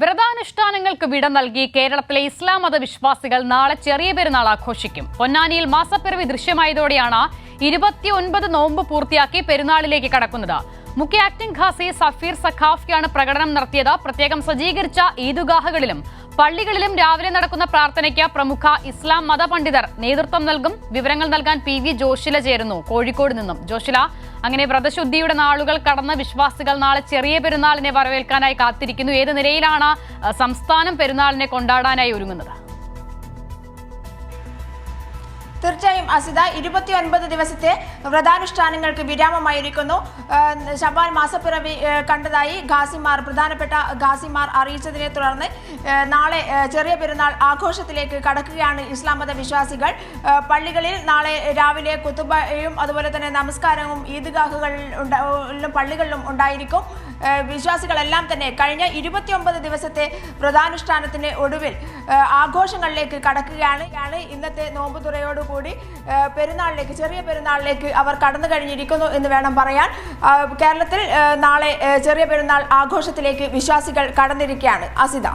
വ്രതാനുഷ്ഠാനങ്ങൾക്ക് വിട നൽകി കേരളത്തിലെ ഇസ്ലാം മത വിശ്വാസികൾ നാളെ ചെറിയ പെരുന്നാൾ ആഘോഷിക്കും. പൊന്നാനിയിൽ മാസപ്പിറവി ദൃശ്യമായതോടെയാണ് 29 നോമ്പ് പൂർത്തിയാക്കി പെരുന്നാളിലേക്ക് കടക്കുന്നത്. മുഖ്യ ആക്ടിംഗ് ഖാസി സഫീർ സഖാഫിയാണ് പ്രകടനം നടത്തിയത്. പ്രത്യേകം സജ്ജീകരിച്ച ഈദ്ഗാഹുകളിലും പള്ളികളിലും രാവിലെ നടക്കുന്ന പ്രാർത്ഥനയ്ക്ക് പ്രമുഖ ഇസ്ലാം മതപണ്ഡിതർ നേതൃത്വം നൽകും. വിവരങ്ങൾ നൽകാൻ PV ജോഷില ചേരുന്നു കോഴിക്കോട് നിന്നും. ജോഷില, അങ്ങനെ വ്രതശുദ്ധിയുടെ നാളുകൾ കടന്ന് വിശ്വാസികൾ നാളെ ചെറിയ പെരുന്നാളിനെ വരവേൽക്കാനായി കാത്തിരിക്കുന്നു. ഏത് നിലയിലാണ് സംസ്ഥാനം പെരുന്നാളിനെ കൊണ്ടാടാനായി ഒരുങ്ങുന്നത്? തീർച്ചയായും അസിത, 29 ദിവസത്തെ വ്രതാനുഷ്ഠാനങ്ങൾക്ക് വിരാമമായിരിക്കുന്നു. ശബാൻ മാസപ്പിറവി കണ്ടതായി പ്രധാനപ്പെട്ട ഖാസിമാർ അറിയിച്ചതിനെ തുടർന്ന് നാളെ ചെറിയ പെരുന്നാൾ ആഘോഷത്തിലേക്ക് കടക്കുകയാണ് ഇസ്ലാം മത വിശ്വാസികൾ. പള്ളികളിൽ നാളെ രാവിലെ കുത്തുബയും അതുപോലെ തന്നെ നമസ്കാരവും ഈദ്ഗാഹുകളിലും പള്ളികളിലും ഉണ്ടായിരിക്കും. വിശ്വാസികളെല്ലാം തന്നെ കഴിഞ്ഞ 29 ദിവസത്തെ വ്രതാനുഷ്ഠാനത്തിന് ഒടുവിൽ ആഘോഷങ്ങളിലേക്ക് കടക്കുകയാണ്. ഇന്നത്തെ നോമ്പുതുറയോടുകൂടി പെരുന്നാളിലേക്ക്, ചെറിയ പെരുന്നാളിലേക്ക് അവർ കടന്നു കഴിഞ്ഞിരിക്കുന്നു എന്ന് വേണം പറയാൻ. കേരളത്തിൽ നാളെ ചെറിയ പെരുന്നാൾ ആഘോഷത്തിലേക്ക് വിശ്വാസികൾ കടന്നിരിക്കുകയാണ്. അസിത.